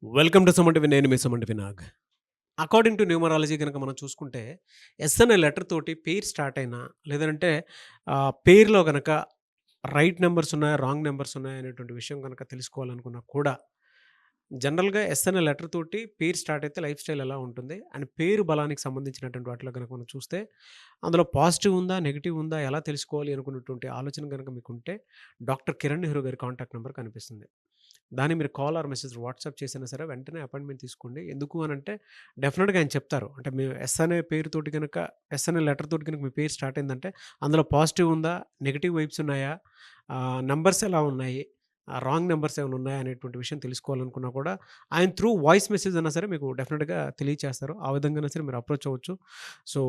Welcome to Suman నేను మీ Suman వినాగ్. According to numerology గనక మనం చూసుకుంటే, ఎస్ అనే లెటర్ తోటి పేరు స్టార్ట్ అయినా, లేదంటే పేరులో గనక రైట్ నంబర్స్ ఉన్నాయా, రాంగ్ నంబర్స్ ఉన్నాయా అనేటువంటి విషయం గనక తెలుసుకోవాలనుకున్నా కూడా, జనరల్‌గా ఎస్ అనే లెటర్ తోటి పేరు స్టార్ట్ అయితే లైఫ్ స్టైల్ ఎలా ఉంటుంది? అండ్ పేరు బలానికి సంబంధించినటువంటి వాటిలో గనక మనం చూస్తే, అందులో పాజిటివ్ ఉందా? నెగెటివ్ ఉందా? ఎలా తెలుసుకోవాలి అనుకున్నటువంటి ఆలోచన గనక మీకుంటే, డాక్టర్ కిరణ్ నెహ్రూ గారి కాంటాక్ట్ నంబర్ కనిపిస్తుంది. దాన్ని మీరు కాల్ ఆర్ మెసేజ్ వాట్సాప్ చేసినా సరే వెంటనే అపాయింట్మెంట్ తీసుకోండి. ఎందుకు అనంటే డెఫినిట్‌గా ఆయన చెప్తారు. అంటే మేము ఎస్ అనే పేరుతోటి గనక ఎస్ అనే లెటర్ తోటి గనక మీ పేరు స్టార్ట్ అయిందంటే అందులో పాజిటివ్ ఉందా? నెగెటివ్ వైబ్స్ ఉన్నాయా? నంబర్స్ ఎలా ఉన్నాయి? రాంగ్ నంబర్స్ ఏమైనా ఉన్నాయా? అనేటువంటి విషయం తెలుసుకోవాలనుకున్నా కూడా ఆయన త్రూ వాయిస్ మెసేజ్ అన్నా సరే మీకు డెఫినిట్‌గా తెలియచేస్తారు. ఆ విధంగానే సరే మీరు అప్రోచ్ అవ్వచ్చు. So,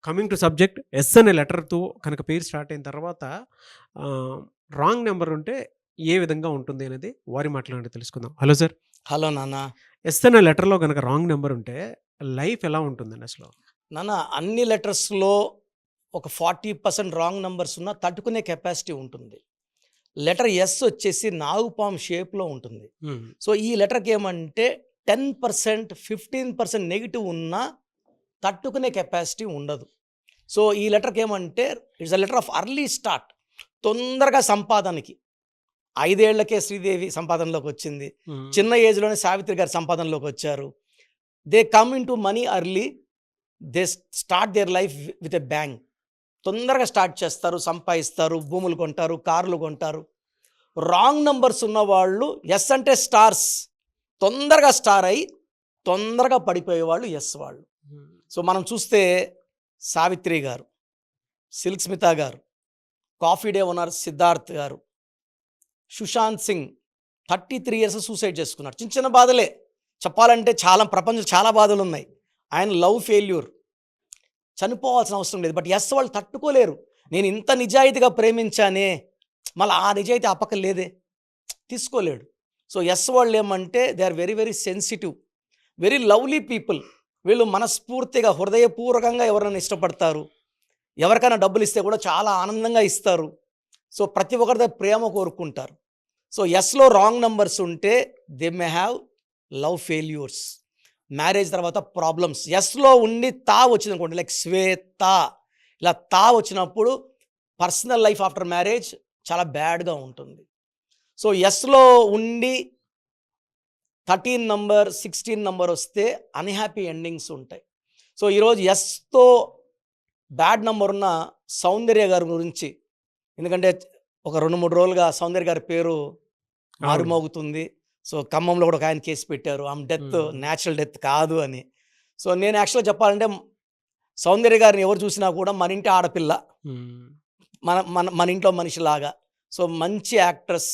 coming to subject S అనే లెటర్‌తో కనుక పేరు స్టార్ట్ అయిన తర్వాత ఆహ్, రాంగ్ నంబర్ ఉంటే ఏ విధంగా ఉంటుంది అనేది వారి మాటలోనే తెలుసుకుందాం. Hello sir. హలో నాన్న. ఎస్ అనే లెటర్‌లో గనక రాంగ్ నంబర్ ఉంటే లైఫ్ ఎలా ఉంటుందండి అసలు? నాన్న, అన్ని లెటర్స్‌లో ఒక 40% రాంగ్ నంబర్స్ ఉన్నా తట్టుకునే కెపాసిటీ ఉంటుంది. లెటర్ ఎస్ వచ్చేసి నాగుపాము షేప్‌లో ఉంటుంది. హ్మ్. సో, ఈ లెటర్‌కి ఏమంటే 10%, 15% నెగెటివ్ ఉన్నా తట్టుకునే కెపాసిటీ ఉండదు. సో, ఈ లెటర్‌కి ఏమంటే it's a letter of early start. తొందరగా సంపాదనకి. 5 ఏళ్లకే శ్రీదేవి సంపాదనలోకొచ్చింది. హ్మ్. చిన్న ఏజ్‌లోనే సావిత్రి గారు సంపాదనలోకొచ్చారు. They come into money early. They start their life with a bang. తొందరగా స్టార్ట్ చేస్తారు, సంపాదిస్తారు, భూములు కొంటారు, కార్లు కొంటారు. రాంగ్ నంబర్స్ ఉన్నవాళ్ళు ఎస్ అంటే స్టార్స్. తొందరగా స్టార్ అయ్యి తొందరగా పడిపోయేవాళ్ళు ఎస్ వాళ్ళు. హ్మ్. సో, మనం చూస్తే సావిత్రి గారు, సిల్క్ స్మిత గారు, కాఫీ డే ఓనర్ సిద్ధార్థ్ గారు, సుశాంత్ సింగ్ 33 ఇయర్స్ సూసైడ్ చేసుకున్నాడు. చిన్న చిన్న బాధలే చెప్పాలంటే, ప్రపంచం చాలా బాధలు ఉన్నాయి. ఆయన లవ్ ఫెయిల్యూర్, చనిపోవాల్సిన అవసరం లేదు. బట్ ఎస్ వాళ్ళు తట్టుకోలేరు. నేను ఇంత నిజాయితీగా ప్రేమించానే, మళ్ళీ ఆ నిజాయితీ ఆ పక్కన లేదే, తీసుకోలేడు. సో, ఎస్ వాళ్ళు ఏమంటే they are very very sensitive, very lovely people. వీళ్ళు మనస్ఫూర్తిగా హృదయపూర్వకంగా ఎవరైనా ఇష్టపడతారు. ఎవరికైనా డబ్బులు ఇస్తే కూడా చాలా ఆనందంగా ఇస్తారు. సో, ప్రతి ఒక్కరి దగ్గర ప్రేమ కోరుకుంటారు. సో, ఎస్‌లో రాంగ్ నంబర్స్ ఉంటే they may have love failures. Marriage తర్వాత ప్రాబ్లమ్స్. ఎస్‌లో ఉండి తా వచ్చిందనుకోండి, లైక్ శ్వేత, ఇలా తా వచ్చినప్పుడు పర్సనల్ లైఫ్ ఆఫ్టర్ మ్యారేజ్ చాలా బ్యాడ్‌గా ఉంటుంది. సో, ఎస్‌లో ఉండి 13 నంబర్, 16 నంబర్ వస్తే అన్‌హ్యాపీ ఎండింగ్స్ ఉంటాయి. సో, ఈరోజు ఎస్‌తో బ్యాడ్ నంబర్ ఉన్న సౌందర్య గారి గురించి, ఎందుకంటే ఒక 2, 3 రోజులుగా సౌందర్య గారి పేరు అవును. మారుమోగుతుంది. సో, ఖమ్మంలో కూడా ఒక ఆయన కేసు పెట్టారు. ఆమె డెత్ హ్మ్. న్యాచురల్ డెత్ కాదు అని. సో, నేను యాక్చువల్‌గా చెప్పాలంటే సౌందర్య గారిని ఎవరు చూసినా కూడా మన ఇంటి ఆడపిల్ల, హ్మ్. మన మన మన ఇంట్లో మనిషిలాగా. సో, మంచి యాక్ట్రెస్.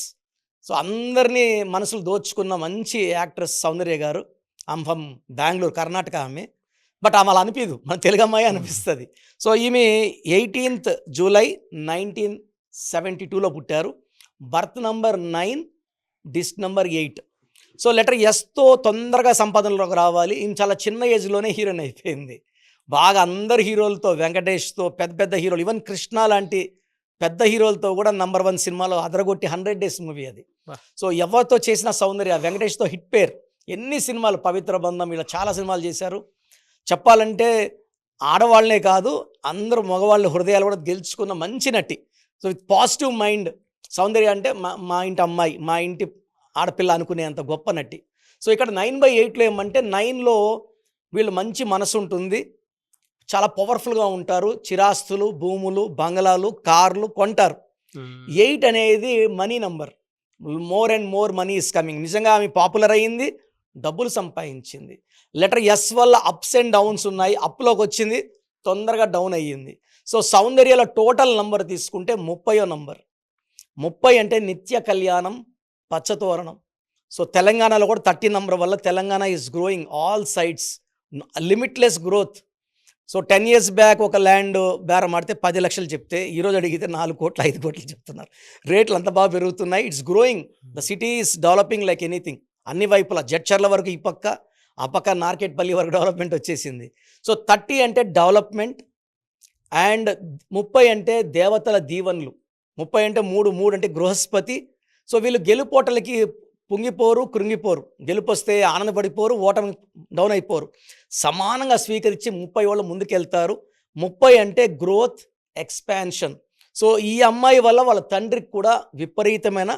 సో, అందరినీ మనసులు దోచుకున్న మంచి యాక్ట్రెస్ సౌందర్య గారు. ఆమె ఫ్రమ్ బెంగుళూరు, కర్ణాటక ఆమె. బట్ ఆమె అలా అనిపియదు, మన తెలుగు అమ్మాయి హ్మ్. అనిపిస్తది. సో, ఈమె 18th జూలై 1972లో పుట్టారు. బర్త్ నంబర్ 9, డిస్ట్ నంబర్ 8. సో, లెటర్ ఎస్‌తో తొందరగా సంపాదనలోకి రావాలి. ఈమె చాలా చిన్న ఏజ్‌లోనే హీరోయిన్ అయిపోయింది. బాగా అందరు హీరోలతో, వెంకటేష్‌తో, పెద్ద పెద్ద హీరోలు, ఈవెన్ కృష్ణ లాంటి పెద్ద హీరోలతో కూడా నంబర్ 1 సినిమాలో అదరగొట్టి 100 డేస్ మూవీ అది. అబ్బా! సో, ఎవరితో చేసిన సౌందర్య, వెంకటేష్‌తో హిట్ పేర్. ఎన్ని సినిమాలు, 'పవిత్ర బంధం' ఇలా చాలా సినిమాలు చేశారు. చెప్పాలంటే ఆడవాళ్ళనే కాదు, అందరూ మగవాళ్ళ హృదయాలు కూడా గెలుచుకున్న మంచి నటి. So, with positive mind. Soundarya అంటే మా మా ఇంటి అమ్మాయి, మా ఇంటి ఆడపిల్ల అనుకునేంత గొప్ప నటి. సో, ఇక్కడ 9/8లో ఏమంటే 9లో వీళ్ళు మంచి మనసుంటుంది. చాలా పవర్‌ఫుల్‌గా ఉంటారు. చిరాస్తులు, భూములు, బంగళాలు, కార్లు కొంటారు. హ్మ్. 8 అనేది money number. More and more money is coming. నిజంగా ఆమె పాపులర్ అయింది, డబ్బులు సంపాదించింది. లెటర్ ఎస్ వల్ల అప్స్ అండ్ డౌన్స్ ఉన్నాయి. అప్‌లోకొచ్చింది, తొందరగా డౌన్ అయ్యింది. సో, సౌందర్యలో టోటల్ నంబర్ తీసుకుంటే 30వ నంబర్. 30 అంటే నిత్య కళ్యాణం, పచ్చతోరణం. సో, తెలంగాణలో కూడా 30 నంబర్ వల్ల Telangana is growing all sides. Limitless growth. So, 10 years back ఒక ల్యాండ్ బేరం ఆడితే 10,00,000 చెప్తే, ఈరోజు అడిగితే 4,00,00,000, 5,00,00,000 చెప్తున్నారు. రేట్లు అంత బాగా పెరుగుతున్నాయి. It's growing. The city is developing like anything. అన్ని వైపులా జడ్చర్ల వరకు ఈ పక్క, ఆ పక్క నార్కెట్పల్లి వరకు డెవలప్మెంట్ వచ్చేసింది. సో, 30 అంటే డెవలప్మెంట్. అండ్ 30 అంటే దేవతల దీవెనలు. 30 అంటే 3 అంటే బృహస్పతి. సో, వీళ్ళు గెలుపోటలకి పొంగిపోరు, కృంగిపోరు. గెలుపొస్తే ఆనందపడిపోరు, ఓటమి డౌన్ అయిపోరు. సమానంగా స్వీకరించి 30 ఏళ్ళు ముందుకెళ్తారు. 30 అంటే గ్రోత్, ఎక్స్పాన్షన్. సో ఈ అమ్మాయి వల్ల వాళ్ళ తండ్రికి కూడా విపరీతమైన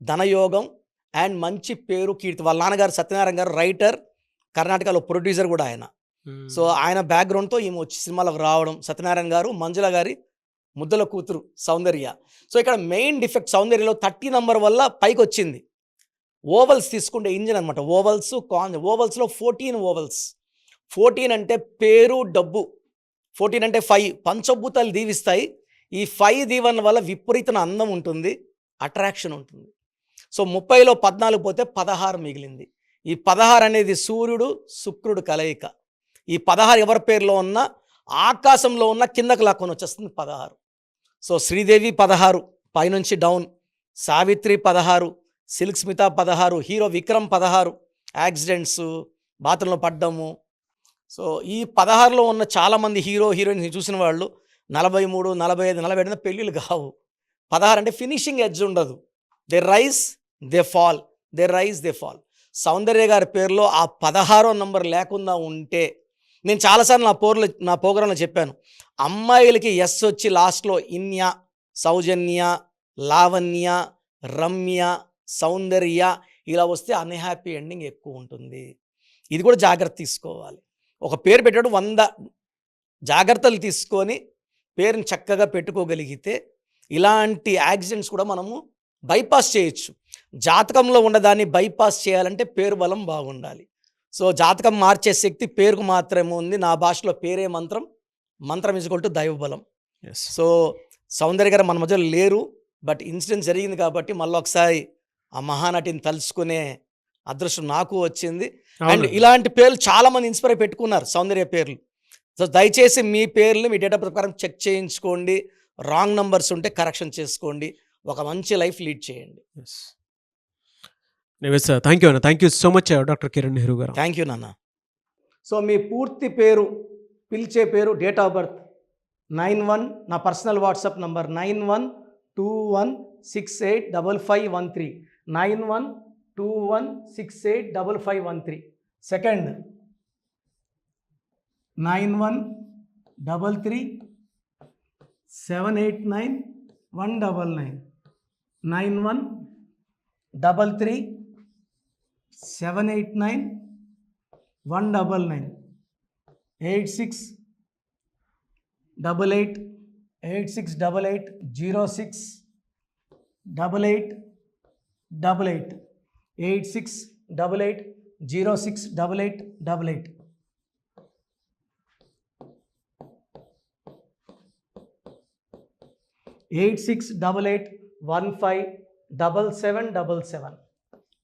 ధనయోగం అండ్ మంచి పేరు, కీర్తి. వాళ్ళ నాన్నగారు సత్యనారాయణ గారు రైటర్, కర్ణాటకలో ప్రొడ్యూసర్ కూడా ఆయన. సో ఆయన బ్యాక్గ్రౌండ్తో ఈమె వచ్చి సినిమాలకు రావడం. సత్యనారాయణ గారు మంజుల గారి ముద్దల కూతురు సౌందర్య. సో ఇక్కడ మెయిన్ డిఫెక్ట్ సౌందర్యలో 30 నంబర్ వల్ల పైకి వచ్చింది. ఓవల్స్ తీసుకుంటే ఇంజిన్ అనమాట. ఓవల్స్లో 14 ఓవల్స్. 14 అంటే పేరు, డబ్బు. 14 అంటే 5 పంచభూతాలు దీవిస్తాయి. ఈ 5 దీవెన వల్ల విపరీతమైన అందం ఉంటుంది, అట్రాక్షన్ ఉంటుంది. సో 30లో 14 పోతే 16 మిగిలింది. ఈ 16 అనేది సూర్యుడు శుక్రుడు కలయిక. ఈ 16 ఎవరి పేరులో ఉన్నా ఆకాశంలో ఉన్న కిందకు లాక్కొని వచ్చేస్తుంది 16. సో శ్రీదేవి 16 పైనుంచి down, Savitri 16, silk Smitha 16, hero Vikram 16 accidents, బాత్రూంలో పడ్డము. సో ఈ 16లో ఉన్న చాలామంది హీరో హీరోయిన్స్ చూసిన వాళ్ళు 43, 45, 47 పెళ్ళిళ్ళు కావు. 16 అంటే ఫినిషింగ్ ఎడ్జ్ ఉండదు. They rise, they fall, they rise, they fall. Soundarya garu పేరులో ఆ 16వ నంబర్ లేకుండా ఉంటే, నేను చాలాసార్లు నా ప్రోగ్రాంలో చెప్పాను, అమ్మాయిలకి ఎస్ వచ్చి లాస్ట్లో ఇన్య, సౌజన్య, లావణ్య, రమ్య, సౌందర్య ఇలా వస్తే అన్హ్యాపీ ఎండింగ్ ఎక్కువ ఉంటుంది. ఇది కూడా జాగ్రత్త తీసుకోవాలి. ఒక పేరు పెట్టాడు 100 జాగ్రత్తలు తీసుకొని పేరుని చక్కగా పెట్టుకోగలిగితే ఇలాంటి యాక్సిడెంట్స్ కూడా మనము బైపాస్ చేయొచ్చు. జాతకంలో ఉన్నదాన్ని బైపాస్ చేయాలంటే పేరు బలం బాగుండాలి. సో జాతకం మార్చే శక్తి పేరుకు మాత్రమే ఉంది. నా భాషలో పేరే మంత్రం, మంత్రం ఈజ్వల్ టు దైవబలం. సో సౌందర్య గారు మన మధ్యలో లేరు, బట్ ఇన్సిడెంట్ జరిగింది కాబట్టి మళ్ళీ ఒకసారి ఆ మహానటిని తలుచుకునే అదృష్టం నాకు వచ్చింది. అండ్ ఇలాంటి పేర్లు చాలామంది ఇన్స్పైర్ అయి పెట్టుకున్నారు సౌందర్య పేర్లు. సో దయచేసి మీ పేర్లు మీ డేట్ ఆఫ్ బర్త్ ప్రకారం చెక్ చేయించుకోండి. రాంగ్ నంబర్స్ ఉంటే కరెక్షన్ చేసుకోండి. ఒక మంచి లైఫ్ లీడ్ చేయండి. థ్యాంక్ యూ అన్న. Thank you so much doctor Kiran Nehru గారు. థ్యాంక్ యూ నాన్న. సో మీ పూర్తి పేరు, పిలిచే పేరు, డేట్ ఆఫ్ బర్త్ 91, నా personal WhatsApp number 9121685513, 9121685513. Second 9133789199, 9133789199, 868886880688, 8688068888. Eight 8688157777,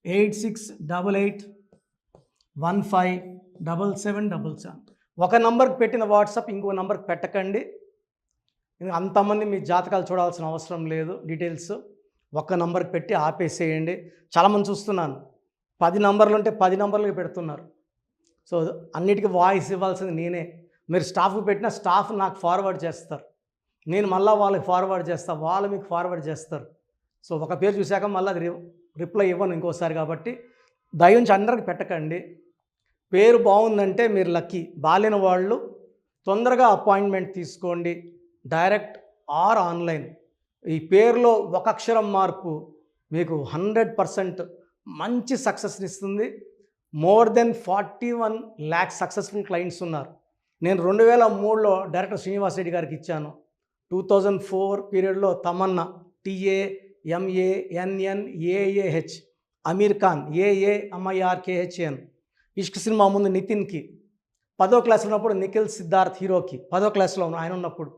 8688157777. ఒక నంబర్కి పెట్టిన వాట్సాప్ ఇంకో నంబర్కి పెట్టకండి. అంతమంది మీ జాతకాలు చూడాల్సిన అవసరం లేదు. డీటెయిల్స్ ఒక్క నంబర్కి పెట్టి ఆపేసేయండి. చాలామంది చూస్తున్నాను 10 నంబర్లు ఉంటే 10 నంబర్లకి పెడుతున్నారు. సో అన్నిటికీ వాయిస్ ఇవ్వాల్సింది నేనే. మీరు స్టాఫ్కి పెట్టిన స్టాఫ్ నాకు ఫార్వర్డ్ చేస్తారు, నేను మళ్ళీ వాళ్ళకి ఫార్వర్డ్ చేస్తాను, వాళ్ళు మీకు ఫార్వర్డ్ చేస్తారు. సో ఒక పేరు చూశాక మళ్ళీ అది రిప్లై ఇవ్వను ఇంకోసారి. కాబట్టి దయించి అందరికి పెట్టకండి. పేరు బాగుందంటే మీరు లక్కీ. బాలేని వాళ్ళు తొందరగా అపాయింట్మెంట్ తీసుకోండి, డైరెక్ట్ ఆర్ ఆన్లైన్. ఈ పేరులో ఒక అక్షరం మార్పు మీకు 100% మంచి సక్సెస్ని ఇస్తుంది. More than 41 lakh successful clients ఉన్నారు. నేను 2003లో డైరెక్టర్ శ్రీనివాస్ రెడ్డి గారికి ఇచ్చాను. 2004 పీరియడ్లో తమన్నా, TAMANNAAH, అమీర్ ఖాన్, AAMIRKHAN, ఇష్క్ సినిమా ముందు నితిన్కి, 10వ క్లాస్లో ఉన్నప్పుడు నిఖిల్ సిద్ధార్థ్ హీరోకి, 10వ క్లాస్లో ఆయన ఉన్నప్పుడు.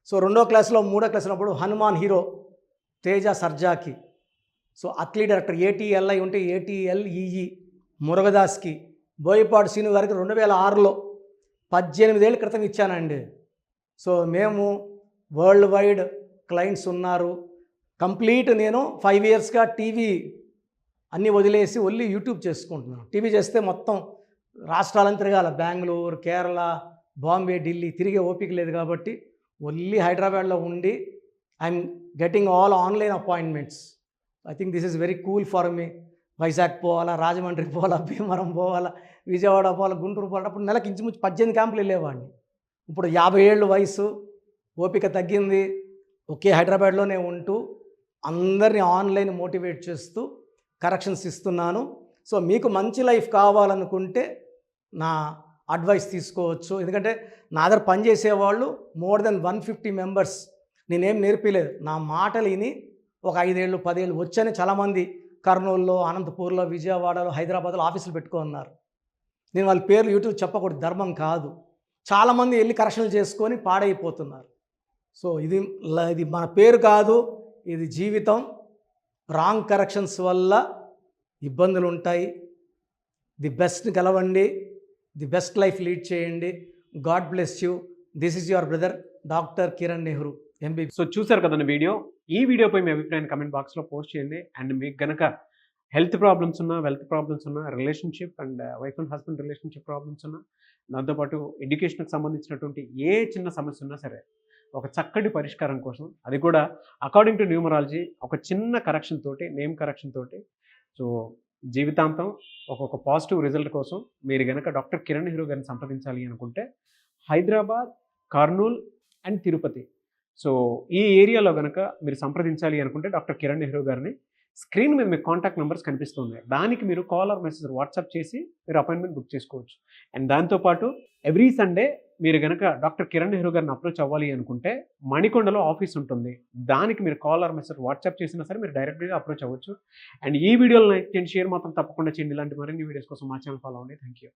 సో 2వ క్లాస్లో 3వ క్లాస్ ఉన్నప్పుడు హనుమాన్ హీరో తేజ సర్జాకి. సో అట్లీ డైరెక్టర్ ATLI ఉంటే ATLEE మురుగదాస్కి, బోయపాడు శ్రీను గారికి 2006లో 18 ఏళ్ళ క్రితం ఇచ్చానండి. సో మేము వరల్డ్ వైడ్ క్లయింట్స్ ఉన్నారు. కంప్లీట్ నేను 5 yearsగా టీవీ అన్నీ వదిలేసి ఓన్లీ యూట్యూబ్ చేసుకుంటున్నాను. టీవీ చేస్తే మొత్తం రాష్ట్రాలను తిరగాల, బెంగళూరు, కేరళ, బాంబే, ఢిల్లీ తిరిగే ఓపిక లేదు. కాబట్టి ఓన్లీ హైదరాబాద్లో ఉండి I'm getting all online appointments. I think this is very cool for me. Vizag పోవాలా, రాజమండ్రి పోవాలా, భీమవరం పోవాలా, విజయవాడ పోవాలా, గుంటూరు పోవాలా. అప్పుడు నెలకి ఇంచుమించు 18 క్యాంపులు వెళ్ళేవాడిని. ఇప్పుడు 50 ఏళ్ళు వయసు, ఓపిక తగ్గింది. ఒకే హైదరాబాద్లోనే ఉంటూ అందరినీ ఆన్లైన్ మోటివేట్ చేస్తూ కరెక్షన్స్ ఇస్తున్నాను. సో మీకు మంచి లైఫ్ కావాలనుకుంటే నా అడ్వైస్ తీసుకోవచ్చు. ఎందుకంటే నా దగ్గర పనిచేసేవాళ్ళు మోర్ దెన్ 150 మెంబర్స్. నేనేం నేర్పిలేదు, నా మాటలు విని ఒక 5 ఏళ్ళు 10 ఏళ్ళు వచ్చని చాలామంది కర్నూలులో, అనంతపూర్లో, విజయవాడలో, హైదరాబాద్లో ఆఫీసులు పెట్టుకున్నారు. నేను వాళ్ళ పేర్లు యూట్యూబ్ చెప్పకూడదు, ధర్మం కాదు. చాలామంది వెళ్ళి కరెక్షన్లు చేసుకొని పాడైపోతున్నారు. సో ఇది మన పేరు కాదు, ఇది జీవితం. రాంగ్ కరెక్షన్స్ వల్ల ఇబ్బందులు ఉంటాయి. ది బెస్ట్ని గెలవండి, ది బెస్ట్ లైఫ్ లీడ్ చేయండి. God bless you. This is your brother doctor Kiran Nehru MB. So చూసారు కదండి వీడియో. ఈ వీడియోపై మీ అభిప్రాయాన్ని కమెంట్ బాక్స్లో పోస్ట్ చేయండి. అండ్ మీకు గనక హెల్త్ ప్రాబ్లమ్స్ ఉన్నా, వెల్త్ ప్రాబ్లమ్స్ ఉన్నా, relationship and wife and husband relationship problems ఉన్నా, దాంతోపాటు ఎడ్యుకేషన్కి సంబంధించినటువంటి ఏ చిన్న సమస్య ఉన్నా సరే ఒక చక్కటి పరిష్కారం కోసం, అది కూడా అకార్డింగ్ టు న్యూమరాలజీ, ఒక చిన్న కరెక్షన్ తోటి, నేమ్ కరెక్షన్ తోటి, సో జీవితాంతం ఒక పాజిటివ్ రిజల్ట్ కోసం మీరు కనుక డాక్టర్ కిరణ్ నెహ్రూ గారిని సంప్రదించాలి అనుకుంటే హైదరాబాద్, కర్నూల్ అండ్ తిరుపతి, సో ఈ ఏరియాలో కనుక మీరు సంప్రదించాలి అనుకుంటే డాక్టర్ కిరణ్ నెహ్రూ గారిని స్క్రీన్ మీద మీకు కాంటాక్ట్ నెంబర్స్ కనిపిస్తుంది. దానికి మీరు కాల్ ఆర్ మెసేజ్ వాట్సాప్ చేసి మీరు అపాయింట్మెంట్ బుక్ చేసుకోవచ్చు. అండ్ దాంతోపాటు ఎవ్రీ సండే మీరు కనుక డాక్టర్ కిరణ్ నెహ్రూ గారిని అప్రోచ్ అవ్వాలి అనుకుంటే మణికొండలో ఆఫీస్ ఉంటుంది. దానికి మీరు కాల్ ఆర్ మెసేజ్ వాట్సాప్ చేసినా సరే మీరు డైరెక్ట్గా అప్రోచ్ అవ్వచ్చు. అండ్ ఈ వీడియోలో లైక్ చేయండి, షేర్ మాత్రం తప్పకుండా చేయండి. ఇలాంటి మరిన్ని వీడియోస్ కోసం మా ఛానల్ ఫాలో అవ్వండి. Thank you.